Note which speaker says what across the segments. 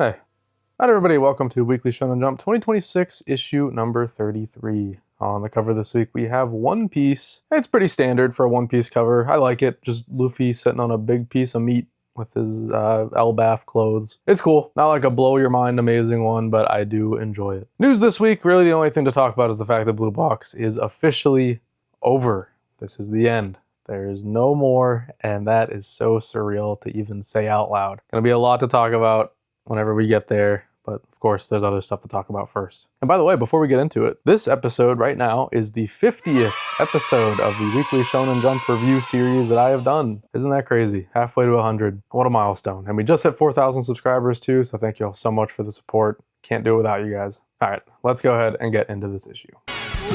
Speaker 1: Hey, hi everybody, welcome to Weekly Shonen Jump 2026 issue number 33. On the cover this week we have One Piece. It's pretty standard for a One Piece cover. I like it, just Luffy sitting on a big piece of meat with his Elbaf clothes. It's cool, not like a blow your mind amazing one, but I do enjoy it. News this week, really the only thing to talk about is the fact that Blue Box is officially over. This is the end. There is no more, and that is so surreal to even say out loud. Gonna be a lot to talk about whenever we get there, but of course there's other stuff to talk about first. And by the way, before we get into it, this episode right now is the 50th episode of the Weekly Shonen Jump review series that I have done. Isn't that crazy? Halfway to 100. What a milestone. And we just hit 4,000 subscribers too, so thank you all so much for the support. Can't do it without you guys. All right, let's go ahead and get into this issue.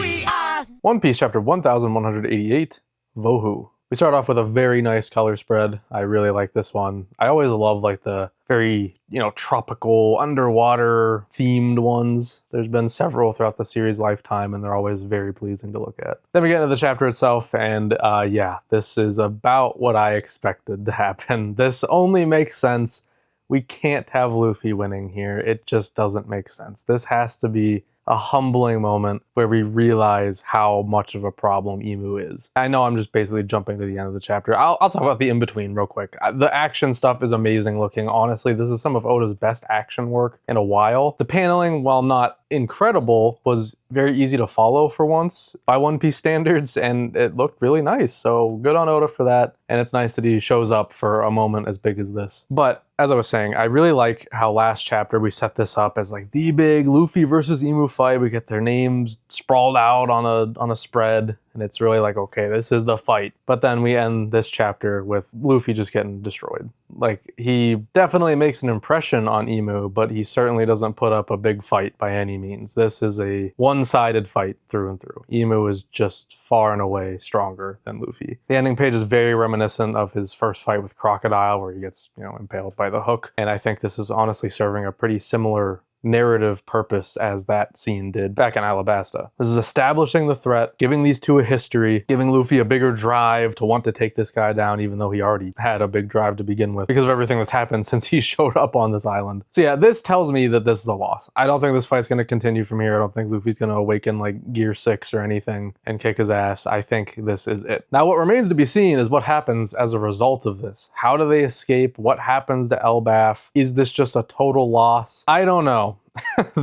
Speaker 1: We are One Piece Chapter 1188, Vohu. We start off with a very nice color spread. I really like this one. I always love like the very, tropical, underwater themed ones. There's been several throughout the series' lifetime, and they're always very pleasing to look at. Then we get into the chapter itself, and yeah, this is about what I expected to happen. This only makes sense. We can't have Luffy winning here. It just doesn't make sense. This has to be a humbling moment where we realize how much of a problem Emu is. I know I'm just basically jumping to the end of the chapter. I'll talk about the in-between real quick. The action stuff is amazing looking. Honestly, this is some of Oda's best action work in a while. The paneling, while not incredible, was very easy to follow for once by One Piece standards, and it looked really nice. So good on Oda for that. And it's nice that he shows up for a moment as big as this. But as I was saying, I really like how last chapter we set this up as like the big Luffy versus Emu fight. We get their names sprawled out on a spread, and it's really like, okay, this is the fight. But then we end this chapter with Luffy just getting destroyed. Like, he definitely makes an impression on Emu, but he certainly doesn't put up a big fight by any means. This is a one-sided fight through and through. Emu is just far and away stronger than Luffy. The ending page is very reminiscent of his first fight with Crocodile, where he gets, impaled by the hook. And I think this is honestly serving a pretty similar narrative purpose as that scene did back in Alabasta. This is establishing the threat, giving these two a history, giving Luffy a bigger drive to want to take this guy down, even though he already had a big drive to begin with because of everything that's happened since he showed up on this island. So yeah, this tells me that this is a loss. I don't think this fight's going to continue from here. I don't think Luffy's going to awaken like Gear 6 or anything and kick his ass. I think this is it. Now what remains to be seen is what happens as a result of this. How do they escape? What happens to Elbaf? Is this just a total loss? I don't know.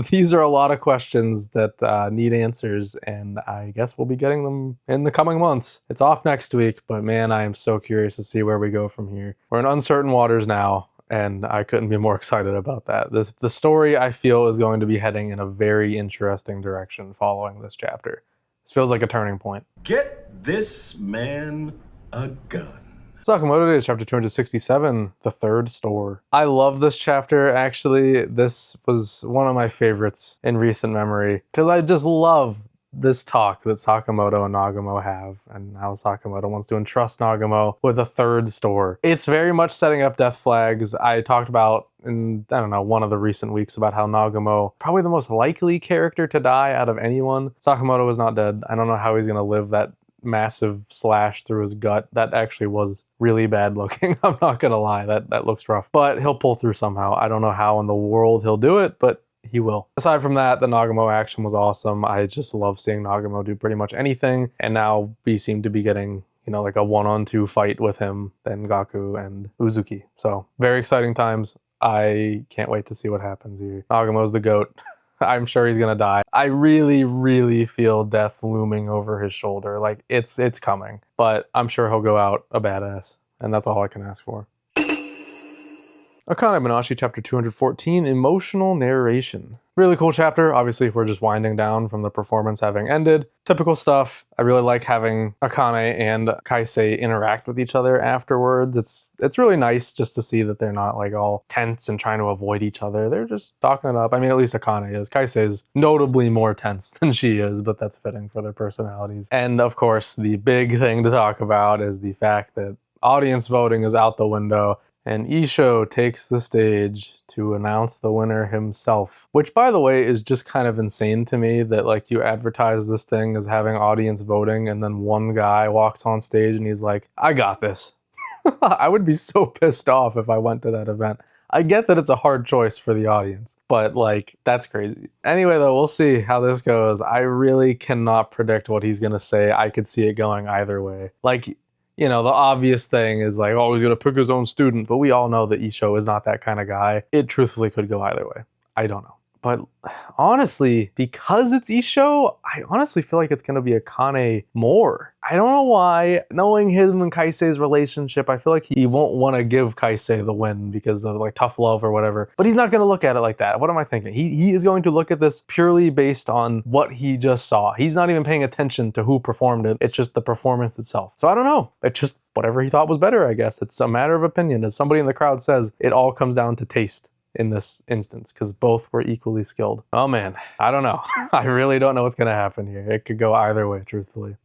Speaker 1: These are a lot of questions that need answers, and I guess we'll be getting them in the coming months. It's off next week, but man, I am so curious to see where we go from here. We're in uncertain waters now, and I couldn't be more excited about that. The story, I feel, is going to be heading in a very interesting direction following this chapter. This feels like a turning point.
Speaker 2: Get this man a gun.
Speaker 1: Sakamoto is chapter 267, The Third Store. I love this chapter, actually. This was one of my favorites in recent memory, because I just love this talk that Sakamoto and Nagumo have, and how Sakamoto wants to entrust Nagumo with a third store. It's very much setting up death flags. I talked about in, one of the recent weeks about how Nagumo, probably the most likely character to die out of anyone. Sakamoto is not dead. I don't know how he's going to live that massive slash through his gut. That actually was really bad looking. I'm not gonna lie, that looks rough, but he'll pull through somehow. I don't know how in the world he'll do it, but he will. Aside from that, the Nagumo action was awesome. I just love seeing Nagumo do pretty much anything, and now we seem to be getting like a 1-on-2 fight with him, then Gaku and Uzuki. So very exciting times. I can't wait to see what happens here. Nagumo's the GOAT. I'm sure he's gonna die. I really, really feel death looming over his shoulder. Like, it's coming, but I'm sure he'll go out a badass, and that's all I can ask for. Akane-banashi Chapter 214, Emotional Narration. Really cool chapter. Obviously, we're just winding down from the performance having ended. Typical stuff. I really like having Akane and Kaisei interact with each other afterwards. It's really nice just to see that they're not like all tense and trying to avoid each other. They're just talking it up. I mean, at least Akane is. Kaisei is notably more tense than she is, but that's fitting for their personalities. And of course, the big thing to talk about is the fact that audience voting is out the window. And Isho takes the stage to announce the winner himself. Which, by the way, is just kind of insane to me that, like, you advertise this thing as having audience voting, and then one guy walks on stage and he's like, I got this. I would be so pissed off if I went to that event. I get that it's a hard choice for the audience, but like, that's crazy. Anyway, though, we'll see how this goes. I really cannot predict what he's gonna say. I could see it going either way. Like, you know, the obvious thing is like, oh, he's gonna pick his own student, but we all know that Isho is not that kind of guy. It truthfully could go either way. I don't know. But honestly, because it's Isho, I honestly feel like it's going to be Akane more. I don't know why. Knowing him and Kaisei's relationship, I feel like he won't want to give Kaisei the win because of like tough love or whatever. But he's not going to look at it like that. What am I thinking? He is going to look at this purely based on what he just saw. He's not even paying attention to who performed it. It's just the performance itself. So I don't know. It's just whatever he thought was better, I guess. It's a matter of opinion. As somebody in the crowd says, it all comes down to taste in this instance, because both were equally skilled. Oh man, I don't know. I really don't know what's gonna happen here. It could go either way, truthfully.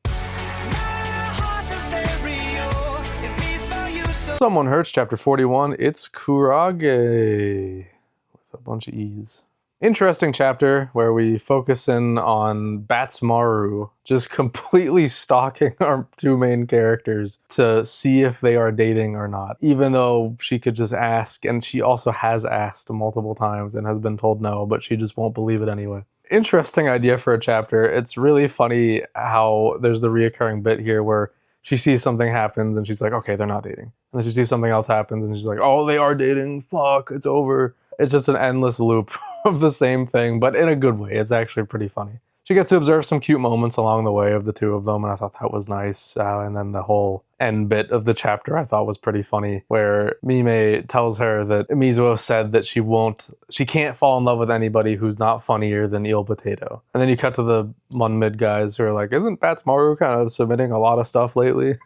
Speaker 1: Someone Hertz, chapter 41, it's Kurage, with a bunch of E's. Interesting chapter where we focus in on Batsmaru just completely stalking our two main characters to see if they are dating or not, even though she could just ask, and she also has asked multiple times and has been told no, but she just won't believe it anyway. Interesting idea for a chapter. It's really funny how there's the reoccurring bit here where she sees something happens and she's like, okay, they're not dating. And then she sees something else happens and she's like, oh, they are dating, fuck, it's over. It's just an endless loop of the same thing, but in a good way. It's actually pretty funny. She gets to observe some cute moments along the way of the two of them, and I thought that was nice. And then the whole end bit of the chapter I thought was pretty funny, where Mime tells her that Mizuho said that she can't fall in love with anybody who's not funnier than Eel Potato. And then you cut to the one mid guys who are like, isn't Batsmaru kind of submitting a lot of stuff lately?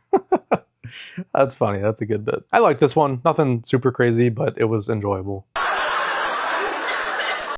Speaker 1: That's funny. That's a good bit. I like this one. Nothing super crazy, but it was enjoyable.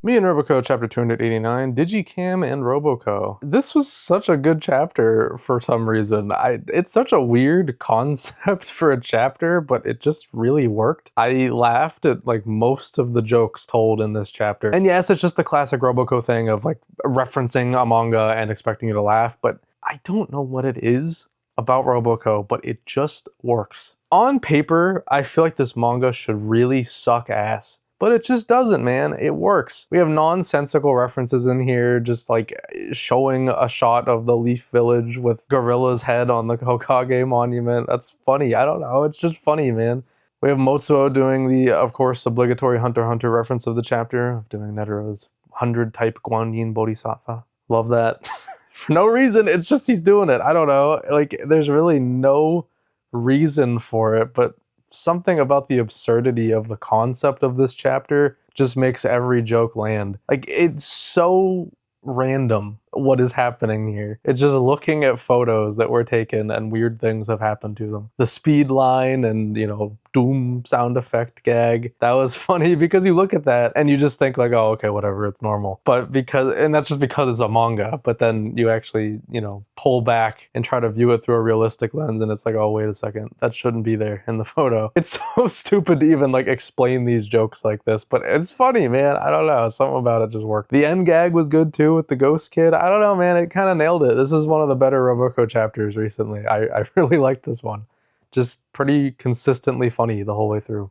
Speaker 1: Me and Roboco Chapter 289, Digicam and Roboco. This was such a good chapter for some reason. It's such a weird concept for a chapter, but it just really worked. I laughed at like most of the jokes told in this chapter. And yes, it's just the classic Roboco thing of like referencing a manga and expecting you to laugh, but I don't know what it is about Roboco, but it just works. On paper, I feel like this manga should really suck ass. But it just doesn't, man. It works. We have nonsensical references in here, just like showing a shot of the Leaf Village with Gorilla's head on the Hokage monument. That's funny. I don't know. It's just funny, man. We have Motsuo doing the, of course, obligatory Hunter x Hunter reference of the chapter, of doing Netero's 100 type Guanyin Bodhisattva. Love that. For no reason. It's just he's doing it. I don't know. Like, there's really no reason for it, but something about the absurdity of the concept of this chapter just makes every joke land. Like, it's so random what is happening here. It's just looking at photos that were taken and weird things have happened to them. The speed line and, you know, doom sound effect gag, that was funny because you look at that and you just think like, oh, okay, whatever, it's normal. But and that's just because it's a manga, but then you actually, you know, pull back and try to view it through a realistic lens and it's like, oh, wait a second, that shouldn't be there in the photo. It's so stupid to even like explain these jokes like this, but it's funny, man. I don't know, something about it just worked. The end gag was good too with the ghost kid. I don't know, man, it kind of nailed it. This is one of the better Roboco chapters recently. I really liked this one. Just pretty consistently funny the whole way through.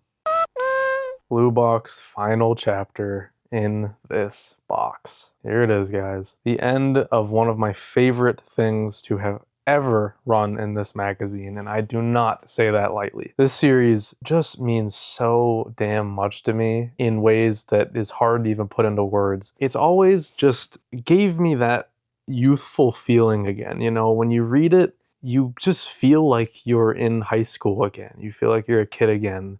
Speaker 1: Blue box, final chapter in this box. Here it is, guys. The end of one of my favorite things to have ever run in this magazine, and I do not say that lightly. This series just means so damn much to me in ways that is hard to even put into words. It's always just gave me that youthful feeling again. You know, when you read it, you just feel like you're in high school again. You feel like you're a kid again.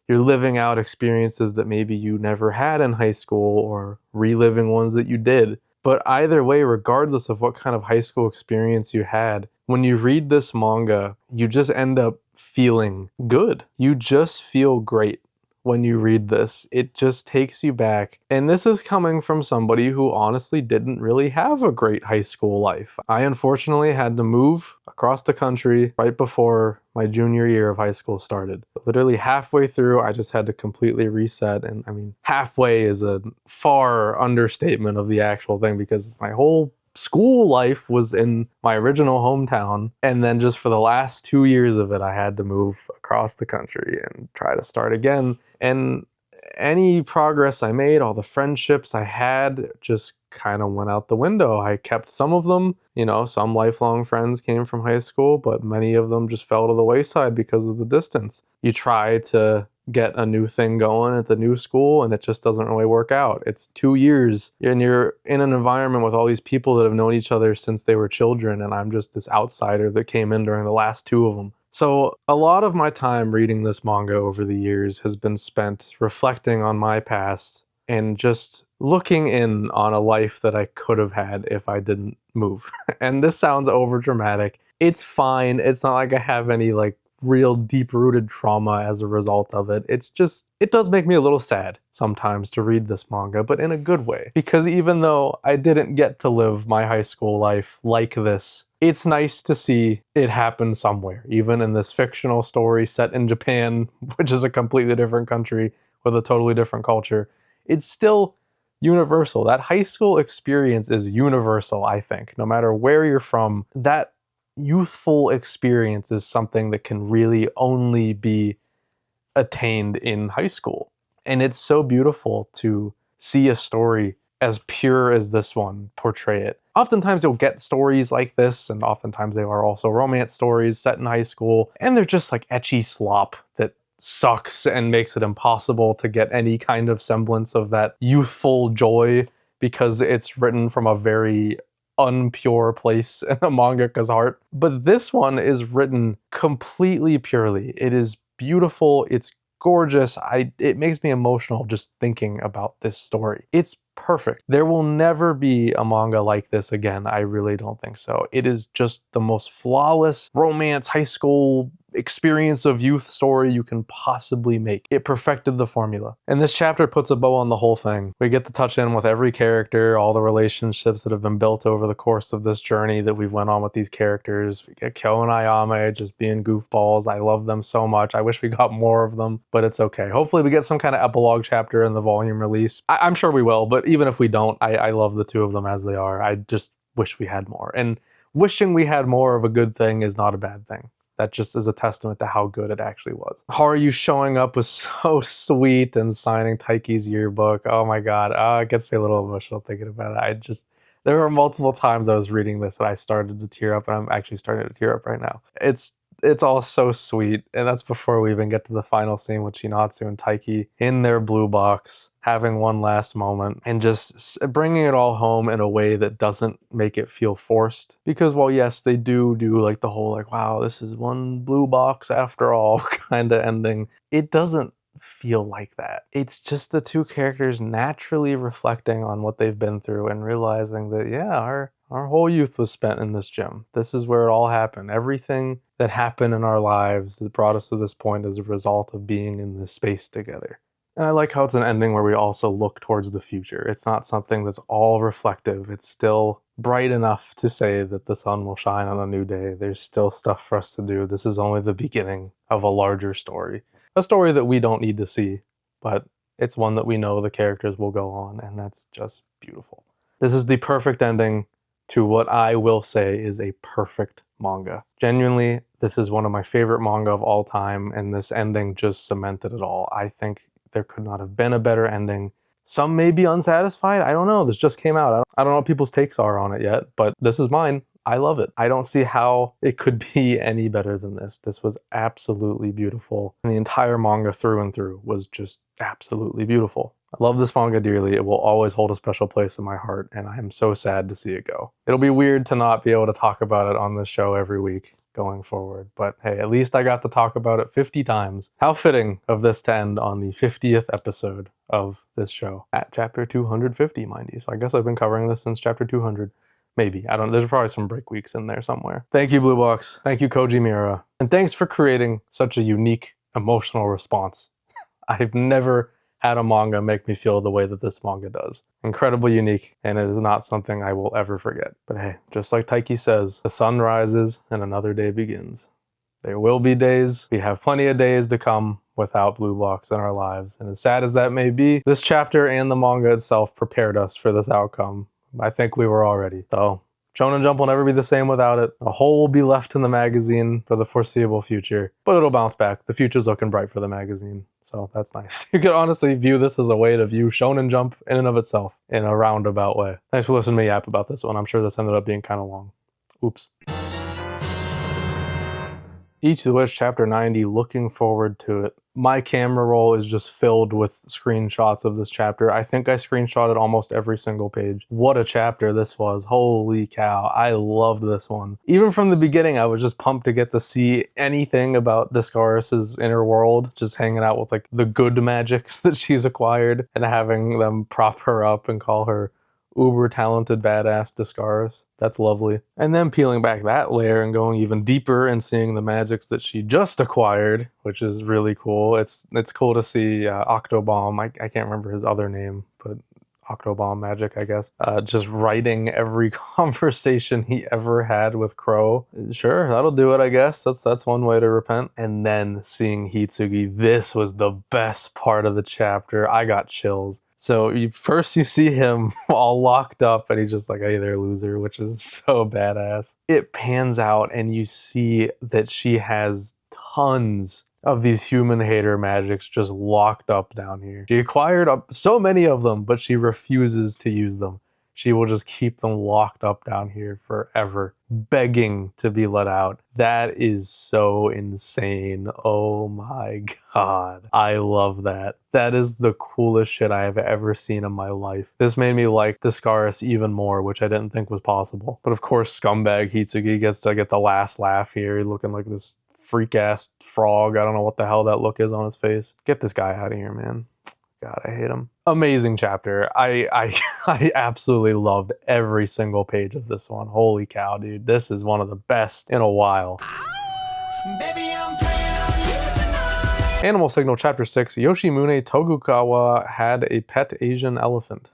Speaker 1: You're living out experiences that maybe you never had in high school or reliving ones that you did. But either way, regardless of what kind of high school experience you had, when you read this manga, you just end up feeling good. You just feel great when you read this. It just takes you back. And this is coming from somebody who honestly didn't really have a great high school life. I unfortunately had to move across the country right before my junior year of high school started. Literally halfway through, I just had to completely reset. And I mean, halfway is a far understatement of the actual thing because my whole school life was in my original hometown, and then just for the last 2 years of it, I had to move across the country and try to start again. And any progress I made, all the friendships I had just kind of went out the window. I kept some of them, some lifelong friends came from high school, but many of them just fell to the wayside because of the distance. You try to get a new thing going at the new school and it just doesn't really work out. It's 2 years and you're in an environment with all these people that have known each other since they were children, and I'm just this outsider that came in during the last 2 of them. So a lot of my time reading this manga over the years has been spent reflecting on my past and just looking in on a life that I could have had if I didn't move. And this sounds over dramatic. It's fine. It's not like I have any real deep-rooted trauma as a result of it. It's just, it does make me a little sad sometimes to read this manga, but in a good way. Because even though I didn't get to live my high school life like this, it's nice to see it happen somewhere, even in this fictional story set in Japan, which is a completely different country with a totally different culture. It's still universal. That high school experience is universal, I think. No matter where you're from, that youthful experience is something that can really only be attained in high school. And it's so beautiful to see a story as pure as this one portray it. Oftentimes you'll get stories like this, and oftentimes they are also romance stories set in high school, and they're just like ecchi slop that sucks and makes it impossible to get any kind of semblance of that youthful joy because it's written from a very unpure place in a mangaka's heart. But this one is written completely purely. It is beautiful, it's gorgeous. It makes me emotional just thinking about this story. It's perfect. There will never be a manga like this again. I really don't think so. It is just the most flawless romance high school experience of youth story you can possibly make. It perfected the formula. And this chapter puts a bow on the whole thing. We get to touch in with every character, all the relationships that have been built over the course of this journey that we've went on with these characters. We get Kyo and Ayame just being goofballs. I love them so much. I wish we got more of them, but it's okay. Hopefully we get some kind of epilogue chapter in the volume release. I'm sure we will, but even if we don't, I love the two of them as they are. I just wish we had more. And wishing we had more of a good thing is not a bad thing. That just is a testament to how good it actually was. Haruyu showing up was so sweet and signing Taiki's yearbook. Oh my god, it gets me a little emotional thinking about it. There were multiple times I was reading this and I started to tear up, and I'm actually starting to tear up right now. It's all so sweet, and that's before we even get to the final scene with Shinatsu and Taiki in their blue box, having one last moment, and just bringing it all home in a way that doesn't make it feel forced. Because while yes, they do like the whole wow, this is one blue box after all kind of ending, it doesn't feel like that. It's just the two characters naturally reflecting on what they've been through and realizing that our whole youth was spent in this gym. This is where it all happened. Everything that happened in our lives that brought us to this point is a result of being in this space together. And I like how it's an ending where we also look towards the future. It's not something that's all reflective. It's still bright enough to say that the sun will shine on a new day. There's still stuff for us to do. This is only the beginning of a larger story. A story that we don't need to see, but it's one that we know the characters will go on, and that's just beautiful. This is the perfect ending to what I will say is a perfect manga. Genuinely, this is one of my favorite manga of all time, and this ending just cemented it all. I think there could not have been a better ending. Some may be unsatisfied. I don't know. This just came out. I don't know what people's takes are on it yet, but this is mine. I love it. I don't see how it could be any better than this. This was absolutely beautiful. And the entire manga through and through was just absolutely beautiful. I love this manga dearly. It will always hold a special place in my heart, and I am so sad to see it go. It'll be weird to not be able to talk about it on this show every week going forward, but hey, at least I got to talk about it 50 times. How fitting of this to end on the 50th episode of this show at chapter 250, mind you. So I guess I've been covering this since chapter 200. Maybe. I don't know. There's probably some break weeks in there somewhere. Thank you, Blue Box. Thank you, Koji Miura. And thanks for creating such a unique emotional response. I've never had a manga make me feel the way that this manga does. Incredibly unique, and it is not something I will ever forget. But hey, just like Taiki says, the sun rises and another day begins. There will be days. We have plenty of days to come without Blue Box in our lives. And as sad as that may be, this chapter and the manga itself prepared us for this outcome. I think we were all ready. So Shonen Jump will never be the same without it. A hole will be left in the magazine for the foreseeable future, but it'll bounce back. The future's looking bright for the magazine, so that's nice. You could honestly view this as a way to view Shonen Jump in and of itself in a roundabout way. Thanks for listening to me yap about this one. I'm sure this ended up being kind of long. Oops. Each of which chapter 90, looking forward to it. My camera roll is just filled with screenshots of this chapter. I think I screenshotted almost every single page. What a chapter this was. Holy cow. I loved this one. Even from the beginning, I was just pumped to get to see anything about Destroyerz' inner world, just hanging out with like the good magics that she's acquired and having them prop her up and call her uber talented badass Destroyerz. That's lovely. And then peeling back that layer and going even deeper and seeing the magics that she just acquired, which is really cool. It's cool to see Octobomb. I can't remember his other name, but Octobomb Magic, I guess. Just writing every conversation he ever had with Crow. Sure, that'll do it, I guess. That's one way to repent. And then seeing Hitsugi, this was the best part of the chapter. I got chills. So first you see him all locked up and he's just like, hey there, loser, which is so badass. It pans out and you see that she has tons of these human hater magics just locked up down here. She acquired so many of them, but she refuses to use them. She will just keep them locked up down here forever, begging to be let out. That is so insane. Oh my god. I love that. That is the coolest shit I have ever seen in my life. This made me like Destroyerz even more, which I didn't think was possible. But of course, scumbag Hitsugi gets to get the last laugh here, looking like this freak-ass frog. I don't know what the hell that look is on his face. Get this guy out of here, man. God, I hate him. Amazing chapter. I absolutely loved every single page of this one. Holy cow, dude. This is one of the best in a while.
Speaker 3: Baby, I'm playing on you tonight.
Speaker 1: Animal Signal Chapter 6. Yoshimune Togukawa had a pet Asian elephant.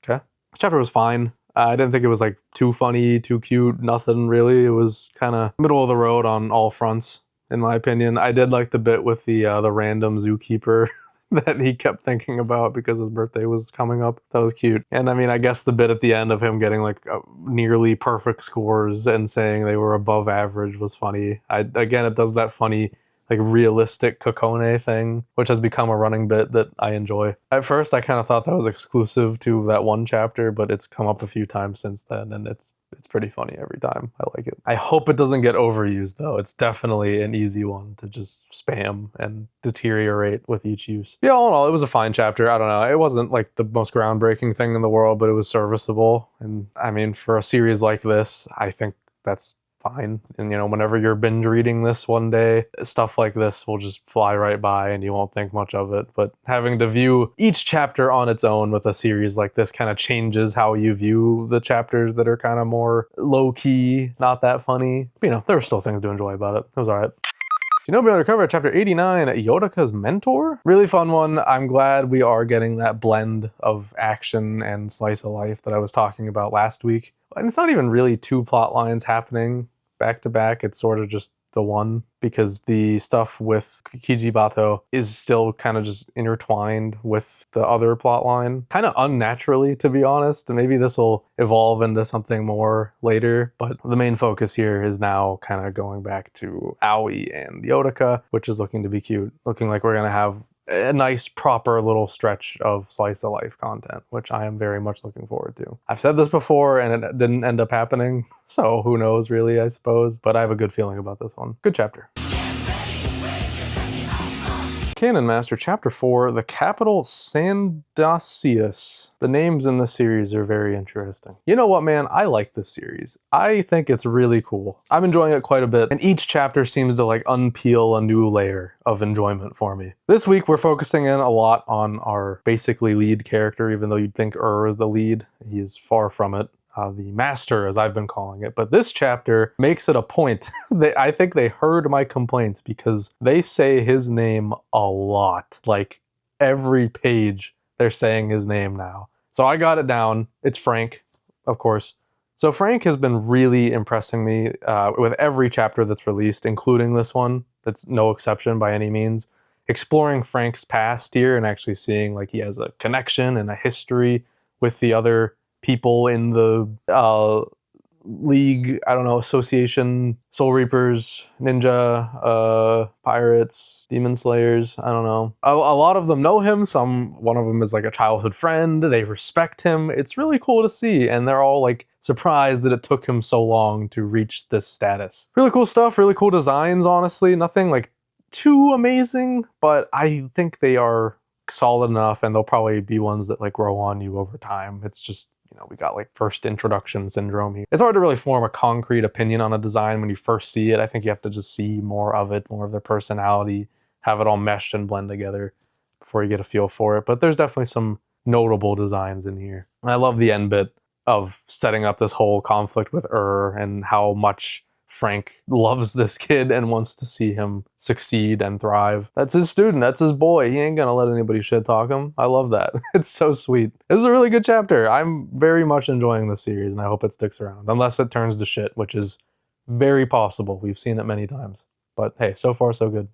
Speaker 1: Okay. This chapter was fine. I didn't think it was like too funny, too cute, nothing really. It was kind of middle of the road on all fronts, in my opinion. I did like the bit with the random zookeeper that he kept thinking about because his birthday was coming up. That was cute. And I mean, I guess the bit at the end of him getting like nearly perfect scores and saying they were above average was funny. Again, it does that funny, like realistic Kokone thing, which has become a running bit that I enjoy. At first, I kind of thought that was exclusive to that one chapter, but it's come up a few times since then, and it's pretty funny every time. I like it. I hope it doesn't get overused, though. It's definitely an easy one to just spam and deteriorate with each use. Yeah, all in all, it was a fine chapter. I don't know. It wasn't like the most groundbreaking thing in the world, but it was serviceable. And I mean, for a series like this, I think that's fine. And you know, whenever you're binge reading this one day, stuff like this will just fly right by and you won't think much of it. But having to view each chapter on its own with a series like this kind of changes how you view the chapters that are kind of more low-key, not that funny. But, you know, there were still things to enjoy about it. It was all right. Shinobi Undercover, Chapter 89, Yotaka's Mentor. Really fun one. I'm glad we are getting that blend of action and slice of life that I was talking about last week. And it's not even really two plot lines happening back to back. It's sort of just the one, because the stuff with Kijibato is still kind of just intertwined with the other plot line. Kind of unnaturally, to be honest. Maybe this will evolve into something more later, but the main focus here is now kind of going back to Aoi and Yotaka, which is looking to be cute. Looking like we're going to have a nice proper little stretch of slice of life content, which I am very much looking forward to. I've said this before and it didn't end up happening, so who knows really, I suppose, but I have a good feeling about this one. Good chapter. Canon Master Chapter 4, The Capital Sandasius. The names in this series are very interesting. You know what, man? I like this series. I think it's really cool. I'm enjoying it quite a bit, and each chapter seems to like unpeel a new layer of enjoyment for me. This week, we're focusing in a lot on our basically lead character, even though you'd think is the lead. He is far from it. The master, as I've been calling it. But this chapter makes it a point. I think they heard my complaints because they say his name a lot. Like every page, they're saying his name now. So I got it down. It's Frank, of course. So Frank has been really impressing me with every chapter that's released, including this one. That's no exception by any means. Exploring Frank's past here and actually seeing like he has a connection and a history with the other people in the league, I don't know, association, Soul Reapers, ninja, pirates, demon slayers, I don't know. A lot of them know him. One of them is like a childhood friend. They respect him. It's really cool to see. And they're all like surprised that it took him so long to reach this status. Really cool stuff, really cool designs, honestly. Nothing like too amazing, but I think they are solid enough, and they'll probably be ones that like grow on you over time. It's just, you know, we got like first introduction syndrome here. It's hard to really form a concrete opinion on a design when you first see it. I think you have to just see more of it, more of their personality, have it all meshed and blend together before you get a feel for it. But there's definitely some notable designs in here. And I love the end bit of setting up this whole conflict with and how much Frank loves this kid and wants to see him succeed and thrive. That's his student. That's his boy. He ain't gonna let anybody shit talk him. I love that. It's so sweet. This is a really good chapter. I'm very much enjoying this series, and I hope it sticks around. Unless it turns to shit, which is very possible. We've seen it many times. But hey, so far so good.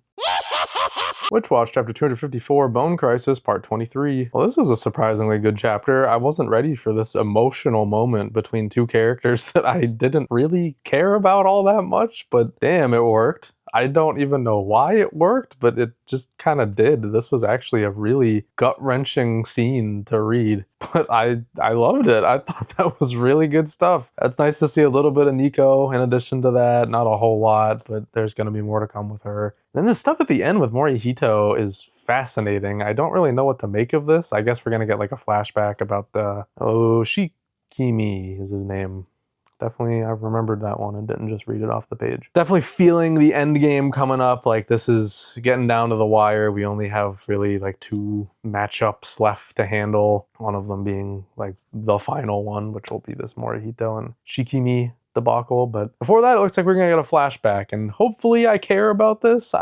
Speaker 1: Witch Watch Chapter 254, Bone Crisis, Part 23. Well, this was a surprisingly good chapter. I wasn't ready for this emotional moment between two characters that I didn't really care about all that much, but damn, it worked. I don't even know why it worked, but it just kind of did. This was actually a really gut-wrenching scene to read, but I loved it. I thought that was really good stuff. It's nice to see a little bit of Nico in addition to that. Not a whole lot, but there's going to be more to come with her. Then the stuff at the end with Morihito is fascinating. I don't really know what to make of this. I guess we're going to get like a flashback about the Oshikimi is his name. Definitely, I remembered that one and didn't just read it off the page. Definitely feeling the end game coming up. Like, this is getting down to the wire. We only have really like 2 matchups left to handle. One of them being like the final one, which will be this Morihito and Shikimi debacle. But before that, it looks like we're gonna get a flashback, and hopefully I care about this.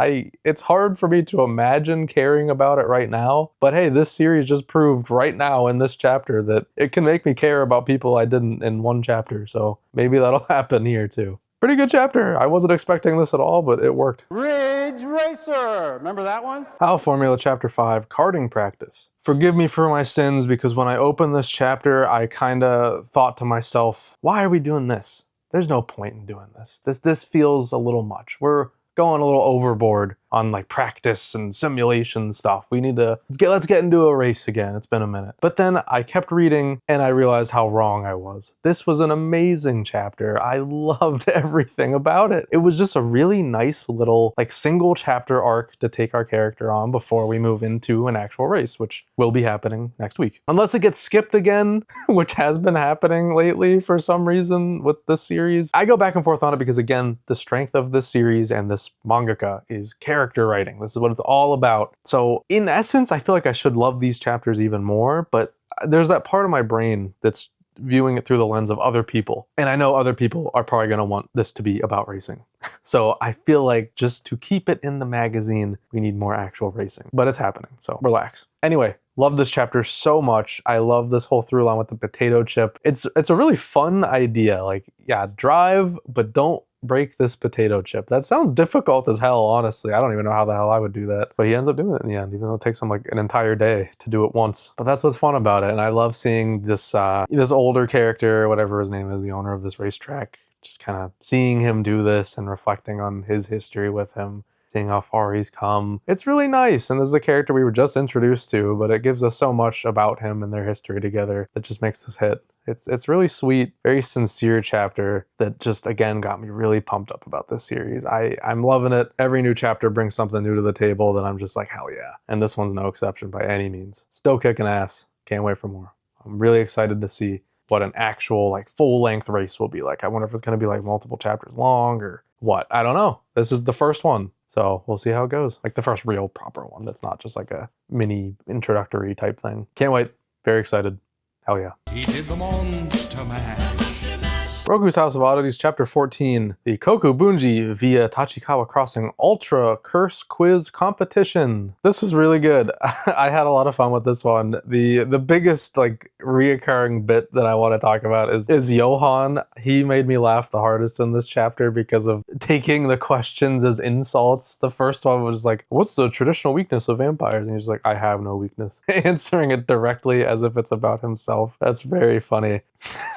Speaker 1: It's hard for me to imagine caring about it right now, but hey, this series just proved right now in this chapter that it can make me care about people I didn't in one chapter, so maybe that'll happen here too. Pretty good chapter. I wasn't expecting this at all, but it worked.
Speaker 4: Ridge Racer! Remember that one?
Speaker 1: Hal Formula Chapter 5, Karting Practice. Forgive me for my sins, because when I opened this chapter, I kinda thought to myself, why are we doing this? There's no point in doing this. This feels a little much. We're going a little overboard on like practice and simulation stuff. We need to, let's get into a race again. It's been a minute. But then I kept reading and I realized how wrong I was. This was an amazing chapter. I loved everything about it. It was just a really nice little like single chapter arc to take our character on before we move into an actual race, which will be happening next week. Unless it gets skipped again, which has been happening lately for some reason with this series. I go back and forth on it because, again, the strength of this series and this mangaka is character writing. This is what it's all about. So in essence, I feel like I should love these chapters even more, but there's that part of my brain that's viewing it through the lens of other people. And I know other people are probably going to want this to be about racing. So I feel like just to keep it in the magazine, we need more actual racing. But it's happening, so relax. Anyway, love this chapter so much. I love this whole through line with the potato chip. It's a really fun idea. Like, yeah, drive, but don't break this potato chip. That sounds difficult as hell, honestly. I don't even know how the hell I would do that. But he ends up doing it in the end, even though it takes him like an entire day to do it once. But that's what's fun about it. And I love seeing this this older character, whatever his name is, the owner of this racetrack, just kind of seeing him do this and reflecting on his history with him, seeing how far he's come. It's really nice. And this is a character we were just introduced to, but it gives us so much about him and their history together that just makes this hit. It's really sweet, very sincere chapter that just, again, got me really pumped up about this series. I'm loving it. Every new chapter brings something new to the table that I'm just like, hell yeah. And this one's no exception by any means. Still kicking ass. Can't wait for more. I'm really excited to see what an actual like full-length race will be like. I wonder if it's going to be like multiple chapters long or what. I don't know. This is the first one, so we'll see how it goes. Like the first real proper one that's not just like a mini introductory type thing. Can't wait. Very excited. Hell yeah.
Speaker 3: He did the Monster Mash.
Speaker 1: Roku's House of Oddities, Chapter 14, the Koku Bunji via Tachikawa Crossing Ultra Curse Quiz Competition. This was really good. I had a lot of fun with this one. The biggest like reoccurring bit that I want to talk about is Johan. He made me laugh the hardest in this chapter because of taking the questions as insults. The first one was like, what's the traditional weakness of vampires? And he's like, I have no weakness. Answering it directly as if it's about himself. That's very funny.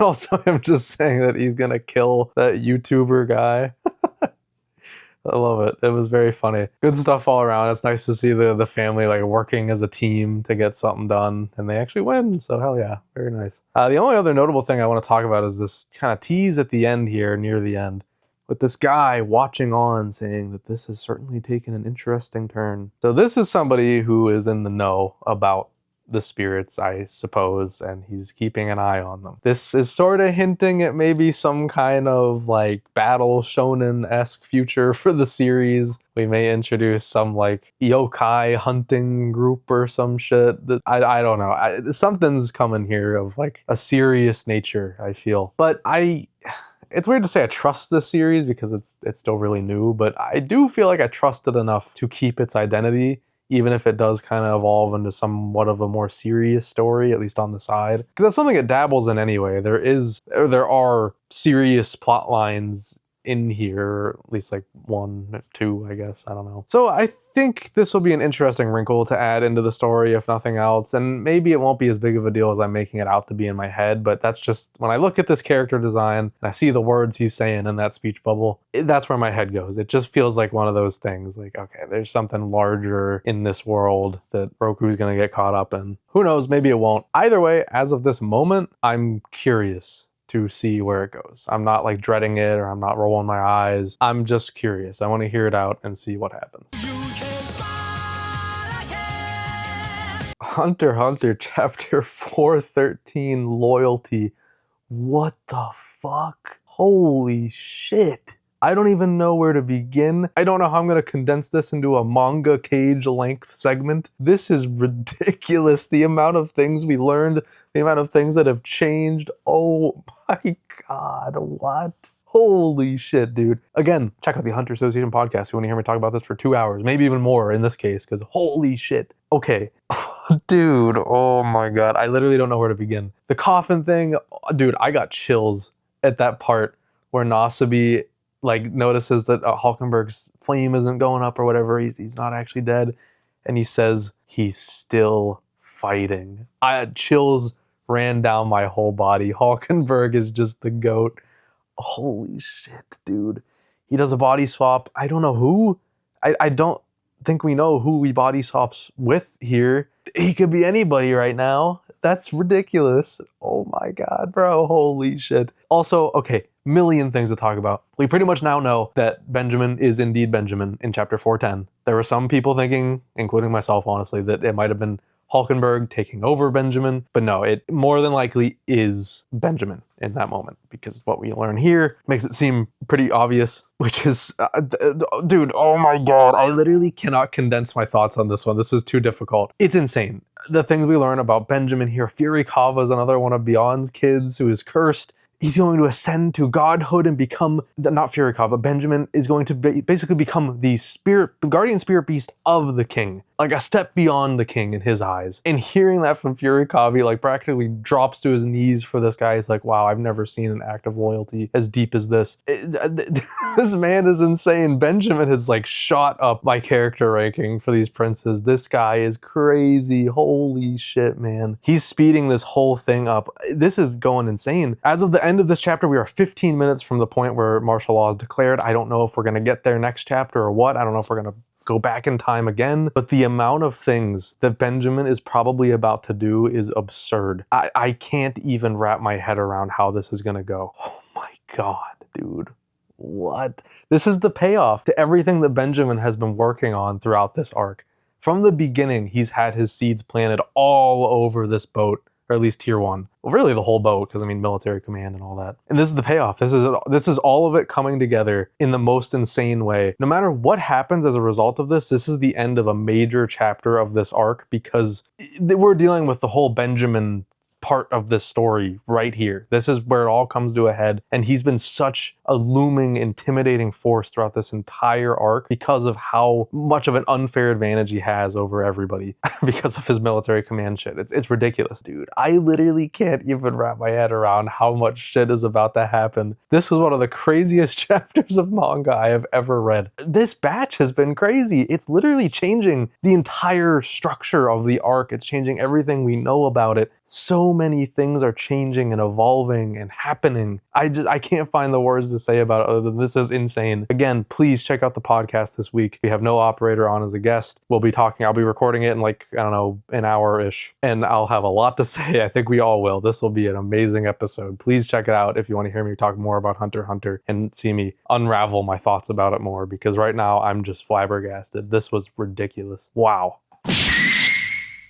Speaker 1: Also him just saying that he's gonna kill that YouTuber guy. I love it. It was very funny. Good stuff all around. It's nice to see the family like working as a team to get something done, and they actually win. So hell yeah, very nice. The only other notable thing I want to talk about is this kind of tease at the end here, near the end, with this guy watching on saying that this has certainly taken an interesting turn. So this is somebody who is in the know about the spirits, I suppose, and he's keeping an eye on them. This is sort of hinting at maybe some kind of like battle shonen-esque future for the series. We may introduce some like yokai hunting group or some shit. That I don't know. Something's coming here of like a serious nature, I feel. But it's weird to say I trust this series because it's still really new, but I do feel like I trust it enough to keep its identity, even if it does kind of evolve into somewhat of a more serious story, at least on the side. Because that's something it dabbles in anyway. There are serious plot lines in here, at least like 1 or 2, I guess, I don't know. So I think this will be an interesting wrinkle to add into the story, if nothing else, and maybe it won't be as big of a deal as I'm making it out to be in my head, but that's just, when I look at this character design, and I see the words he's saying in that speech bubble, that's where my head goes. It just feels like one of those things, like, okay, there's something larger in this world that Roku's gonna get caught up in. Who knows, maybe it won't. Either way, as of this moment, I'm curious to see where it goes. I'm not like dreading it, or I'm not rolling my eyes. I'm just curious. I want to hear it out and see what happens. Hunter x Hunter Chapter 413, Loyalty. What the fuck? Holy shit. I don't even know where to begin. I don't know how I'm going to condense this into a manga cage length segment. This is ridiculous. The amount of things we learned, the amount of things that have changed. Oh my god, what? Holy shit, dude. Again, check out the Hunter Association podcast if you want to hear me talk about this for 2 hours, maybe even more in this case, because holy shit. Okay. Dude, oh my god. I literally don't know where to begin. The coffin thing, dude, I got chills at that part where Nasabi like notices that Hulkenberg's flame isn't going up or whatever. He's not actually dead. And he says he's still fighting. Chills ran down my whole body. Hulkenberg is just the GOAT. Holy shit, dude. He does a body swap. I don't know who. I don't think we know who he body swaps with here. He could be anybody right now. That's ridiculous. Oh my god, bro. Holy shit. Also, okay, million things to talk about. We pretty much now know that Benjamin is indeed Benjamin in chapter 410. There were some people thinking, including myself honestly, that it might have been Hulkenberg taking over Benjamin, but no, it more than likely is Benjamin in that moment, because what we learn here makes it seem pretty obvious, which is, dude, oh my god, I literally cannot condense my thoughts on this one. This is too difficult. It's insane. The things we learn about Benjamin here. Furikawa is another one of Beyond's kids who is cursed. He's going to ascend to godhood and become, not Furikawa, Benjamin is going to basically become the guardian spirit beast of the king. Like a step beyond the king in his eyes. And hearing that from Furikawa, like practically drops to his knees for this guy. He's like, wow, I've never seen an act of loyalty as deep as this. This man is insane. Benjamin has like shot up my character ranking for these princes. This guy is crazy. Holy shit, man. He's speeding this whole thing up. This is going insane. As of the end of this chapter, we are 15 minutes from the point where martial law is declared. I don't know if we're going to get there next chapter or what. I don't know if we're going to go back in time again, but the amount of things that Benjamin is probably about to do is absurd. I can't even wrap my head around how this is gonna go. Oh my god, dude. What? This is the payoff to everything that Benjamin has been working on throughout this arc. From the beginning, he's had his seeds planted all over this boat, or at least tier 1. Well, really the whole boat, because I mean military command and all that. And this is the payoff. This is all of it coming together in the most insane way. No matter what happens as a result of this is the end of a major chapter of this arc, because we're dealing with the whole Benjamin part of this story right here. This is where it all comes to a head, and he's been such a looming, intimidating force throughout this entire arc because of how much of an unfair advantage he has over everybody because of his military command shit. It's ridiculous, dude. I literally can't even wrap my head around how much shit is about to happen. This was one of the craziest chapters of manga I have ever read. This batch has been crazy. It's literally changing the entire structure of the arc. It's changing everything we know about it. So many things are changing and evolving and happening. I can't find the words to say about it other than this is insane. Again, please check out the podcast this week. We have no operator on as a guest. I'll be recording it in like, I don't know, an hour-ish, and I'll have a lot to say. I think we all will. This will be an amazing episode. Please check it out if you want to hear me talk more about Hunter x Hunter and see me unravel my thoughts about it more, because right now I'm just flabbergasted. This was ridiculous. Wow.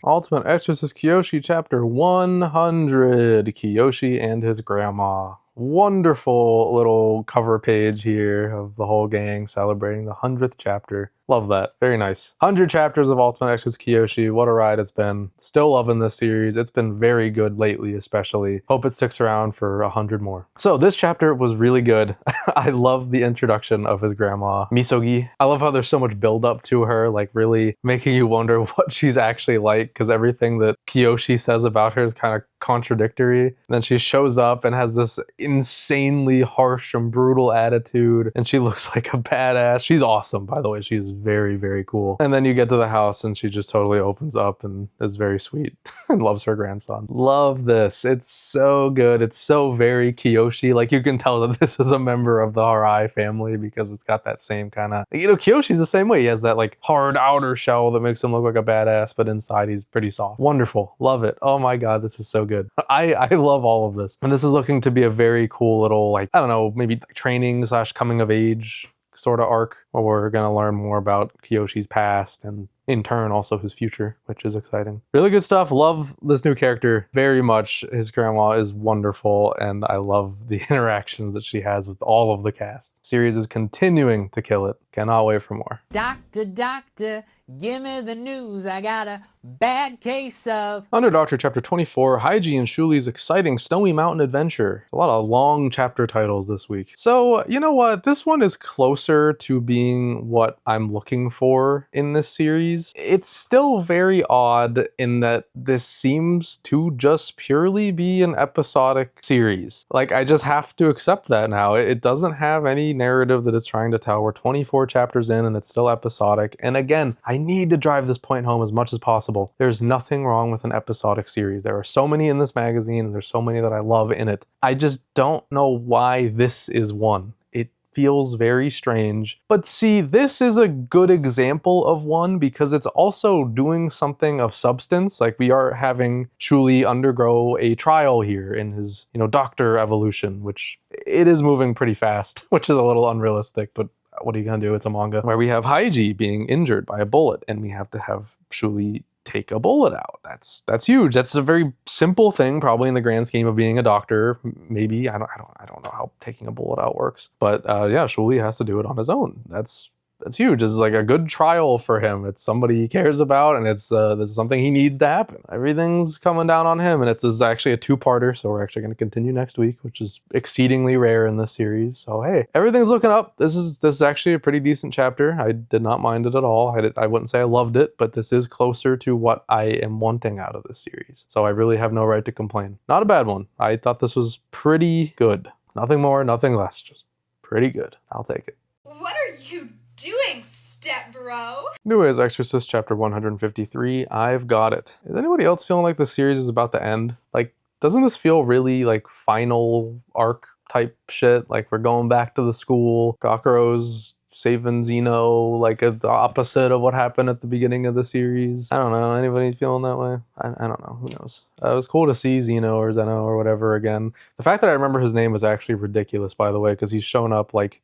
Speaker 1: Ultimate Exorcist Kiyoshi Chapter 100. Kiyoshi and his grandma. Wonderful little cover page here of the whole gang celebrating the 100th chapter. Love that. Very nice. 100 chapters of Ultimate Exorcist Kiyoshi. What a ride it's been. Still loving this series. It's been very good lately, especially. Hope it sticks around for 100 more. So this chapter was really good. I love the introduction of his grandma, Misogi. I love how there's so much build up to her, like really making you wonder what she's actually like, because everything that Kiyoshi says about her is kind of contradictory. And then she shows up and has this insanely harsh and brutal attitude, and she looks like a badass. She's awesome, by the way. She's very, very cool. And then you get to the house and she just totally opens up and is very sweet and loves her grandson. Love this. It's so good. It's so very Kiyoshi. Like, you can tell that this is a member of the Harai family because it's got that same kind of, Kiyoshi's the same way. He has that like hard outer shell that makes him look like a badass, but inside he's pretty soft. Wonderful. Love it. Oh my God, this is so good. I love all of this. And this is looking to be a very cool little, like, I don't know, maybe training / coming of age sort of arc where we're going to learn more about Kiyoshi's past and in turn also his future, which is exciting. Really good stuff. Love this new character very much. His grandma is wonderful, and I love the interactions that she has with all of the cast. The series is continuing to kill it. Cannot wait for more.
Speaker 5: Doctor, give me the news. I got a bad case of...
Speaker 1: Undercover Chapter 24, Haiji and Shuli's exciting Snowy Mountain adventure. It's a lot of long chapter titles this week. So, you know what? This one is closer to being what I'm looking for in this series. It's still very odd in that this seems to just purely be an episodic series. Like, I just have to accept that now. It doesn't have any narrative that it's trying to tell. We're 24 chapters in and it's still episodic. And again, I need to drive this point home as much as possible. There's nothing wrong with an episodic series. There are so many in this magazine and there's so many that I love in it. I just don't know why this is one. It feels very strange. But see, this is a good example of one because it's also doing something of substance. Like, we are having Shuli undergo a trial here in his, doctor evolution, which it is moving pretty fast, which is a little unrealistic, but what are you gonna do? It's a manga where we have Haiji being injured by a bullet and we have to have Shuli take a bullet out. That's huge. That's a very simple thing, probably in the grand scheme of being a doctor. Maybe I don't know how taking a bullet out works, but yeah, Shuli has to do it on his own. That's huge. It's like a good trial for him. It's somebody he cares about, and it's this is something he needs to happen. Everything's coming down on him, and this is actually a two-parter, so we're actually going to continue next week, which is exceedingly rare in this series. So hey, everything's looking up. This is actually a pretty decent chapter. I did not mind it at all. I wouldn't say I loved it, but this is closer to what I am wanting out of this series. So I really have no right to complain. Not a bad one. I thought this was pretty good. Nothing more, nothing less. Just pretty good. I'll take it.
Speaker 6: What are you doing, step bro?
Speaker 1: Anyways, Exorcist Chapter 153, I've got it. Is anybody else feeling like the series is about to end? Like, doesn't this feel really like final arc type shit? Like, we're going back to the school, Gakuro's saving Zeno, like the opposite of what happened at the beginning of the series. I don't know, anybody feeling that way? I don't know, who knows? It was cool to see Zeno or Zeno or whatever again. The fact that I remember his name is actually ridiculous, by the way, because he's shown up like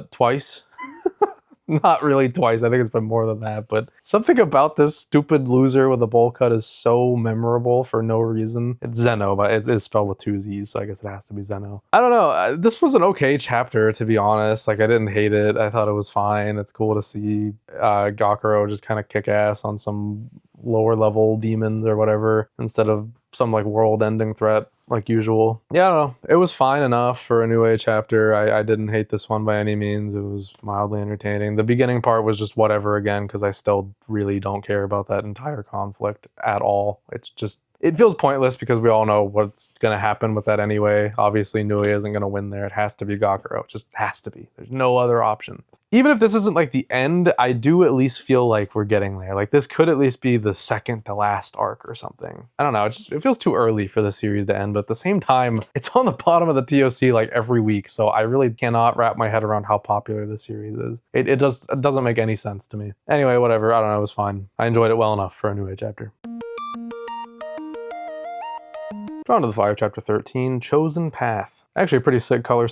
Speaker 1: twice. Not really twice, I think it's been more than that, but something about this stupid loser with a bowl cut is so memorable for no reason. It's Zeno, but it's spelled with two Z's, so I guess it has to be Zeno. I don't know, this was an okay chapter, to be honest. Like, I didn't hate it, I thought it was fine. It's cool to see Gakuro just kind of kick ass on some lower level demons or whatever, instead of some like world-ending threat like usual. Yeah, I don't know. It was fine enough for a New Age chapter. I didn't hate this one by any means. It was mildly entertaining. The beginning part was just whatever again, because I still really don't care about that entire conflict at all. It's just, it feels pointless because we all know what's going to happen with that anyway. Obviously, Nui isn't going to win there. It has to be Gakuro. It just has to be. There's no other option. Even if this isn't like the end, I do at least feel like we're getting there. Like this could at least be the second to last arc or something. I don't know. It feels too early for the series to end, but at the same time, it's on the bottom of the TOC like every week. So I really cannot wrap my head around how popular this series is. It doesn't make any sense to me. Anyway, whatever. I don't know. It was fine. I enjoyed it well enough for a New Age chapter. Drawn to the Fire, Chapter 13, Chosen Path. Actually a pretty sick color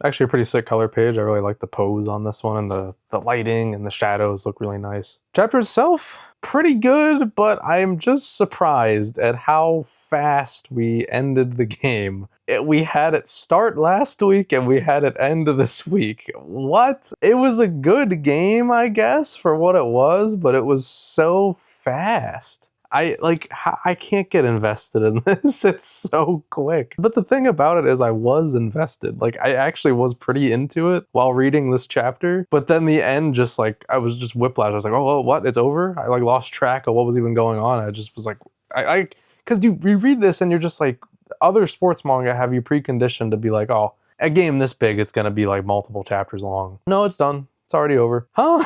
Speaker 1: Actually a pretty sick color page. I really like the pose on this one, and the lighting and the shadows look really nice. Chapter itself, pretty good, but I'm just surprised at how fast we ended the game. We had it start last week and we had it end this week. What? It was a good game, I guess, for what it was, but it was so fast. I can't get invested in this. It's so quick. But the thing about it is I was invested. Like I actually was pretty into it while reading this chapter. But then the end just like, I was just whiplash. I was like, oh, what? It's over? I like lost track of what was even going on. I just was like, because you read this and you're just like, other sports manga have you preconditioned to be like, oh, a game this big, it's going to be like multiple chapters long. No, it's done. It's already over. Huh?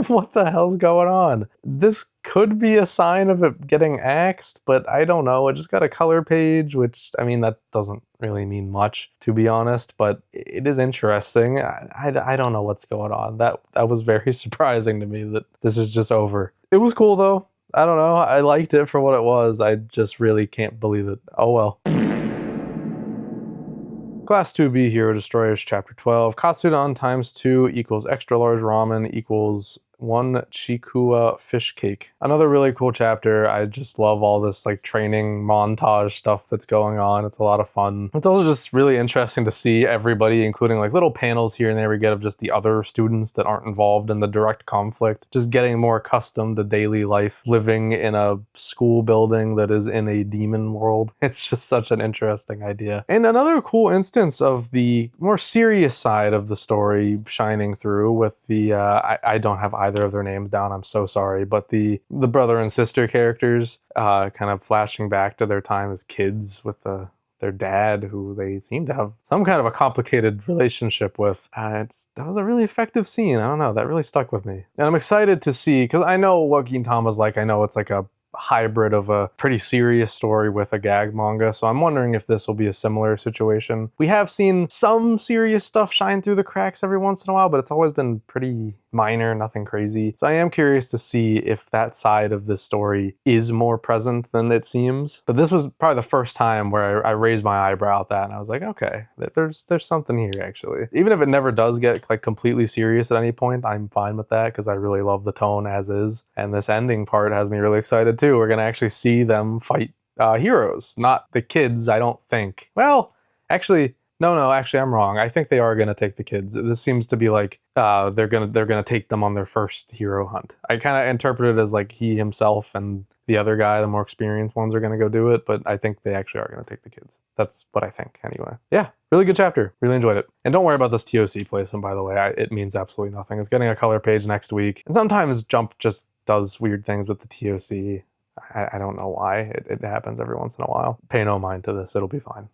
Speaker 1: What the hell's going on? This could be a sign of it getting axed, but I don't know. It just got a color page, which, I mean, that doesn't really mean much, to be honest, but it is interesting. I don't know what's going on. That was very surprising to me that this is just over. It was cool, though. I don't know. I liked it for what it was. I just really can't believe it. Oh, well. Class 2B Hero Destroyerz Chapter 12. Katsudon times 2 equals extra large ramen equals 1 Chikua fish cake. Another really cool chapter. I just love all this like training montage stuff that's going on. It's a lot of fun. It's also just really interesting to see everybody, including like little panels here and there we get of just the other students that aren't involved in the direct conflict, just getting more accustomed to daily life, living in a school building that is in a demon world. It's just such an interesting idea. And another cool instance of the more serious side of the story shining through with the, I don't have either of their names down, I'm so sorry, but the brother and sister characters kind of flashing back to their time as kids with their dad, who they seem to have some kind of a complicated relationship with. That was a really effective scene. I don't know, that really stuck with me. And I'm excited to see, because I know what Gintama's like. I know it's like a hybrid of a pretty serious story with a gag manga, so I'm wondering if this will be a similar situation. We have seen some serious stuff shine through the cracks every once in a while, but it's always been pretty minor, nothing crazy. So I am curious to see if that side of this story is more present than it seems. But this was probably the first time where I raised my eyebrow at that, and I was like, okay, there's something here actually. Even if it never does get like completely serious at any point, I'm fine with that because I really love the tone as is. And this ending part has me really excited too. We're gonna actually see them fight heroes, not the kids, I don't think. Well, actually, no, actually I'm wrong. I think they are gonna take the kids. This seems to be like they're gonna take them on their first hero hunt. I kind of interpret it as like he himself and the other guy, the more experienced ones, are gonna go do it, but I think they actually are gonna take the kids. That's what I think anyway. Yeah, really good chapter. Really enjoyed it. And don't worry about this TOC placement, by the way. It means absolutely nothing. It's getting a color page next week. And sometimes Jump just does weird things with the TOC. I don't know why. It happens every once in a while. Pay no mind to this. It'll be fine.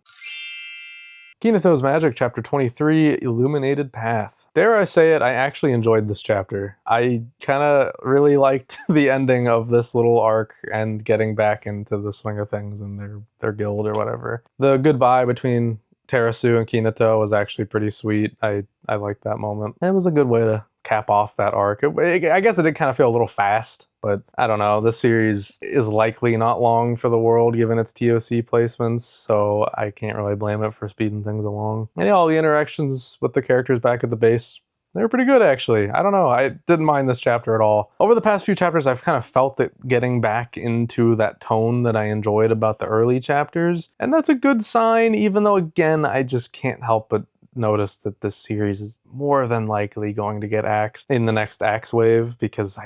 Speaker 1: Kinato's Magic, Chapter 23, Illuminated Path. Dare I say it, I actually enjoyed this chapter. I kind of really liked the ending of this little arc and getting back into the swing of things and their guild or whatever. The goodbye between Terasu and Kinato was actually pretty sweet. I liked that moment. It was a good way to cap off that arc. I guess it did kind of feel a little fast, but I don't know. This series is likely not long for the world given its TOC placements, so I can't really blame it for speeding things along. And yeah, all the interactions with the characters back at the base, they were pretty good actually. I don't know, I didn't mind this chapter at all. Over the past few chapters, I've kind of felt it getting back into that tone that I enjoyed about the early chapters, and that's a good sign, even though again, I just can't help but notice that this series is more than likely going to get axed in the next axe wave, because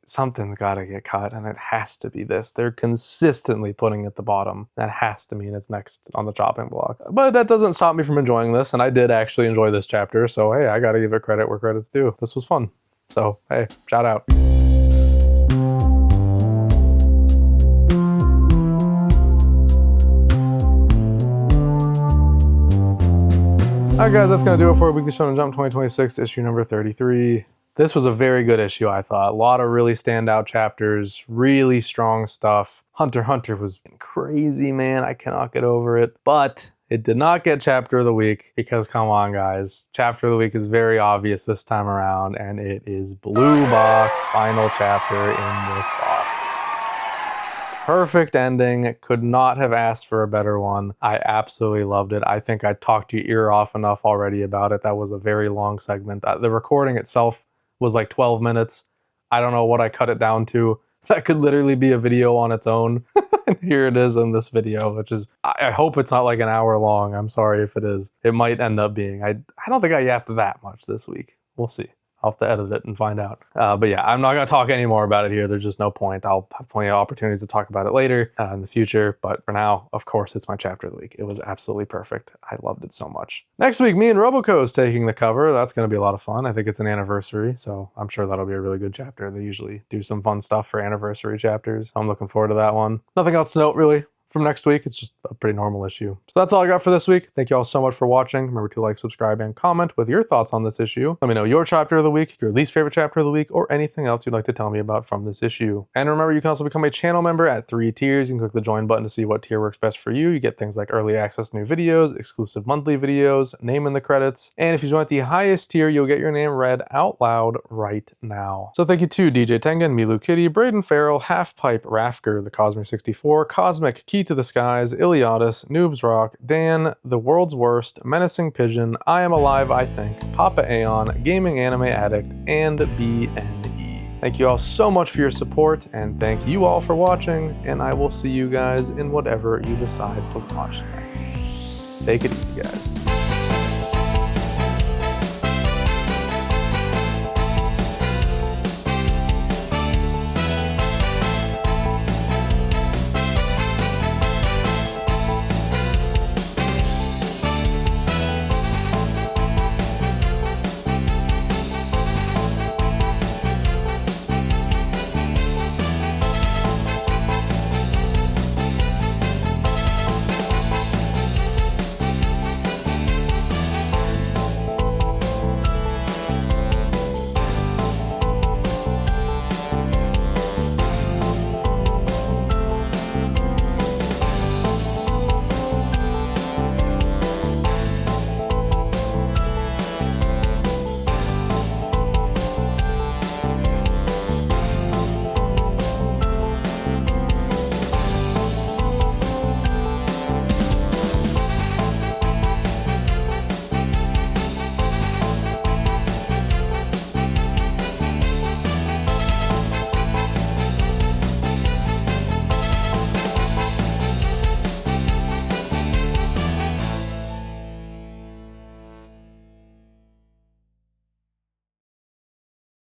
Speaker 1: something's got to get cut, and it has to be this. They're consistently putting it at the bottom. That has to mean it's next on the chopping block. But that doesn't stop me from enjoying this, and I did actually enjoy this chapter, so hey, I gotta give it credit where credit's due. This was fun. So hey, shout out. Alright guys, that's going to do it for Weekly Shonen Jump 2026, issue number 33. This was a very good issue, I thought. A lot of really standout chapters, really strong stuff. Hunter x Hunter was crazy, man. I cannot get over it. But it did not get Chapter of the Week because, come on guys, Chapter of the Week is very obvious this time around, and it is Blue Box, final chapter in this box. Perfect ending. Could not have asked for a better one. I absolutely loved it. I think I talked your ear off enough already about it. That was a very long segment. The recording itself was like 12 minutes. I don't know what I cut it down to. That could literally be a video on its own. And here it is in this video, which is, I hope it's not like an hour long. I'm sorry if it is. It might end up being. I don't think I yapped that much this week. We'll see. I'll have to edit it and find out. But yeah, I'm not going to talk any more about it here. There's just no point. I'll have plenty of opportunities to talk about it later in the future. But for now, of course, it's my chapter of the week. It was absolutely perfect. I loved it so much. Next week, me and Roboco is taking the cover. That's going to be a lot of fun. I think it's an anniversary, so I'm sure that'll be a really good chapter. They usually do some fun stuff for anniversary chapters. I'm looking forward to that one. Nothing else to note, really. From next week, it's just a pretty normal issue. So that's all I got for this week. Thank you all so much for watching. Remember to like, subscribe, and comment with your thoughts on this issue. Let me know your chapter of the week, your least favorite chapter of the week, or anything else you'd like to tell me about from this issue. And remember, you can also become a channel member at 3 tiers. You can click the join button to see what tier works best for you. You get things like early access to new videos, exclusive monthly videos, name in the credits. And if you join at the highest tier, you'll get your name read out loud right now. So thank you to DJ Tengen, Milu Kitty, Braden Farrell, Halfpipe, Rafker, the Cosmic 64, Cosmic, Key to the Skies, Iliadis, Noobs Rock, Dan, The World's Worst, Menacing Pigeon, I Am Alive, I Think, Papa Aeon, Gaming Anime Addict, and BNE. Thank you all so much for your support, and thank you all for watching, and I will see you guys in whatever you decide to watch next. Take it easy, guys.